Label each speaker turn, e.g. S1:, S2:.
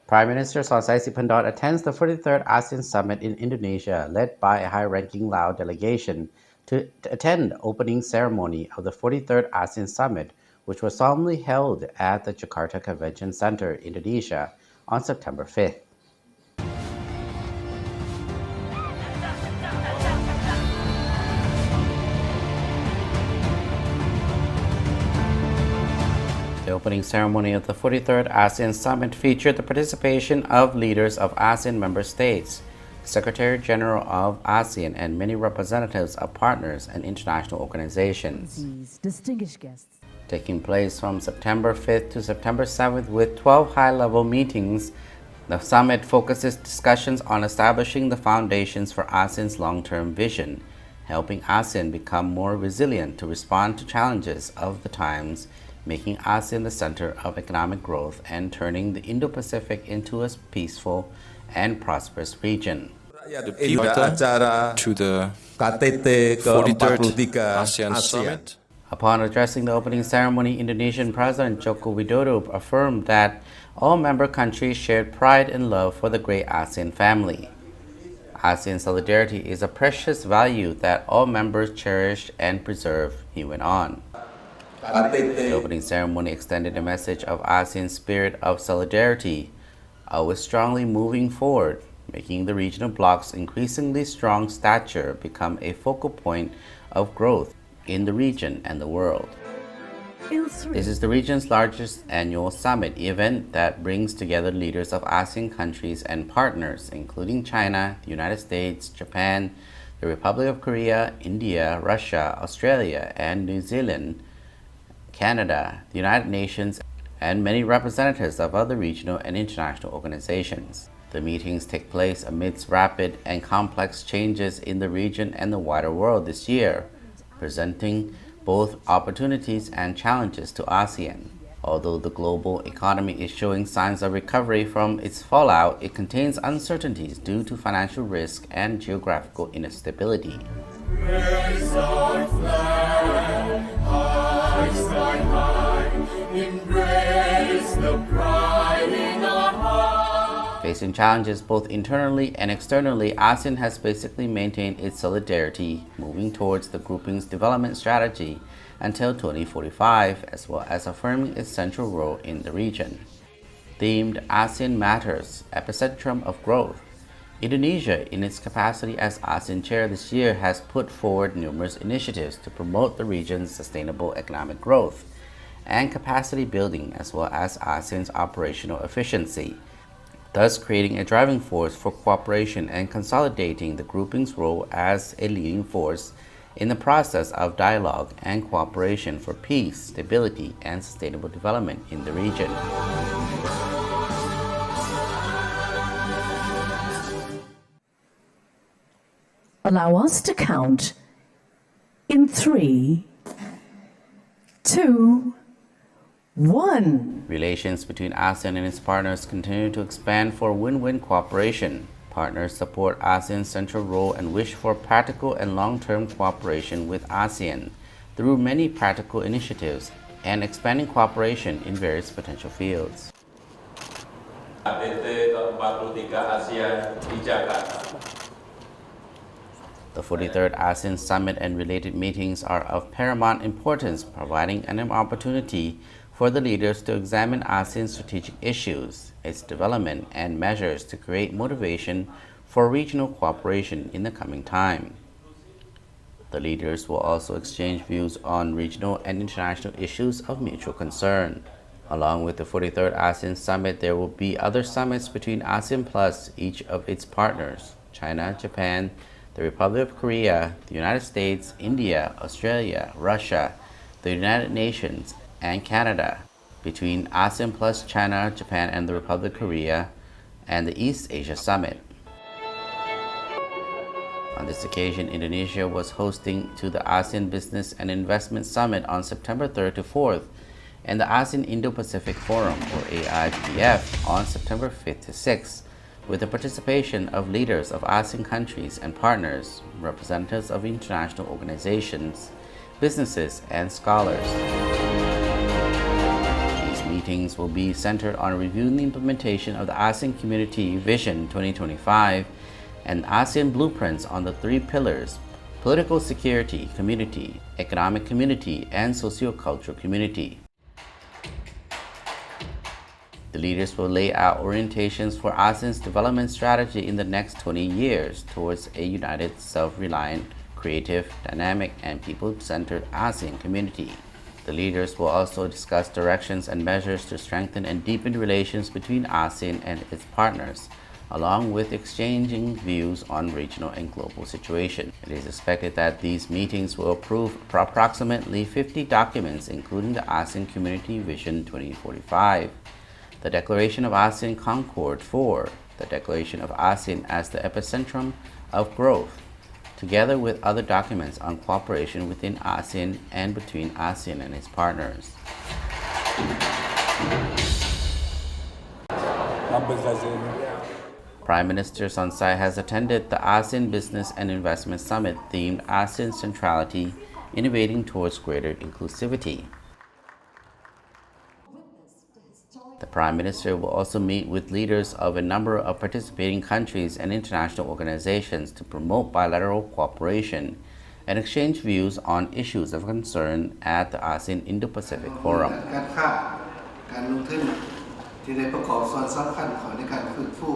S1: Prime Minister Siphandone attends the 43rd ASEAN Summit in Indonesia, led by a high-ranking Lao delegation to attend the opening ceremony of the 43rd ASEAN Summit, which was solemnly held at the Jakarta Convention Center, Indonesia, on September 5th. The opening ceremony of the 43rd ASEAN Summit featured the participation of leaders of ASEAN member states, Secretary General of ASEAN, and many representatives of partners and international organizations.
S2: Distinguished guests.
S1: Taking place from September 5th to September 7th with 12 high-level meetings, the summit focuses discussions on establishing the foundations for ASEAN's long-term vision, helping ASEAN become more resilient to respond to challenges of the times, making ASEAN the center of economic growth and turning the Indo-Pacific into a peaceful and prosperous region.
S3: To the 43rd ASEAN Summit.
S1: Upon addressing the opening ceremony, Indonesian President Joko Widodo affirmed that all member countries shared pride and love for the great ASEAN family. ASEAN solidarity is a precious value that all members cherish and preserve, he went on. The opening ceremony extended a message of ASEAN's spirit of solidarity, always strongly moving forward, making the regional bloc's increasingly strong stature become a focal point of growth in the region and the world. This is the region's largest annual summit event that brings together leaders of ASEAN countries and partners, including China, the United States, Japan, the Republic of Korea, India, Russia, Australia, and New Zealand, Canada, the United Nations, and many representatives of other regional and international organizations. The meetings take place amidst rapid and complex changes in the region and the wider world this year, presenting both opportunities and challenges to ASEAN. Although the global economy is showing signs of recovery from its fallout, it contains uncertainties due to financial risk and geographical instability. Facing challenges both internally and externally, ASEAN has basically maintained its solidarity, moving towards the grouping's development strategy until 2045, as well as affirming its central role in the region. Themed ASEAN Matters, Epicentrum of Growth. Indonesia, in its capacity as ASEAN chair this year, has put forward numerous initiatives to promote the region's sustainable economic growth and capacity building, as well as ASEAN's operational efficiency, thus creating a driving force for cooperation and consolidating the grouping's role as a leading force in the process of dialogue and cooperation for peace, stability, and sustainable development in the region.
S2: Allow us to count in 3, 2, 1.
S1: Relations between ASEAN and its partners continue to expand for win-win cooperation. Partners support ASEAN's central role and wish for practical and long-term cooperation with ASEAN through many practical initiatives and expanding cooperation in various potential fields. The 43rd ASEAN Summit and related meetings are of paramount importance, providing an opportunity for the leaders to examine ASEAN's strategic issues, its development, and measures to create motivation for regional cooperation in the coming time. The leaders will also exchange views on regional and international issues of mutual concern. Along with the 43rd ASEAN Summit, there will be other summits between ASEAN plus each of its partners, China, Japan, the Republic of Korea, the United States, India, Australia, Russia, the United Nations, and Canada, between ASEAN plus China, Japan, and the Republic of Korea, and the East Asia Summit. On this occasion, Indonesia was hosting to the ASEAN Business and Investment Summit on September 3rd to 4th, and the ASEAN Indo-Pacific Forum, or AIPF, on September 5th to 6th, with the participation of leaders of ASEAN countries and partners, representatives of international organizations, businesses, and scholars. These meetings will be centered on reviewing the implementation of the ASEAN Community Vision 2025 and ASEAN blueprints on the three pillars: political security community, economic community, and sociocultural community. The leaders will lay out orientations for ASEAN's development strategy in the next 20 years towards a united, self-reliant, creative, dynamic, and people-centered ASEAN community. The leaders will also discuss directions and measures to strengthen and deepen relations between ASEAN and its partners, along with exchanging views on regional and global situations. It is expected that these meetings will approve approximately 50 documents, including the ASEAN Community Vision 2045, the Declaration of ASEAN Concord 4, the Declaration of ASEAN as the Epicentrum of Growth, together with other documents on cooperation within ASEAN and between ASEAN and its partners. Prime Minister Sonexay has attended the ASEAN Business and Investment Summit themed ASEAN Centrality, Innovating Towards Greater Inclusivity. The Prime Minister will also meet with leaders of a number of participating countries and international organizations to promote bilateral cooperation and exchange views on issues of concern at the ASEAN Indo-Pacific Forum.
S4: การลงทุนที่ได้ประกอบส่วนสำคัญของในการฟื้นฟู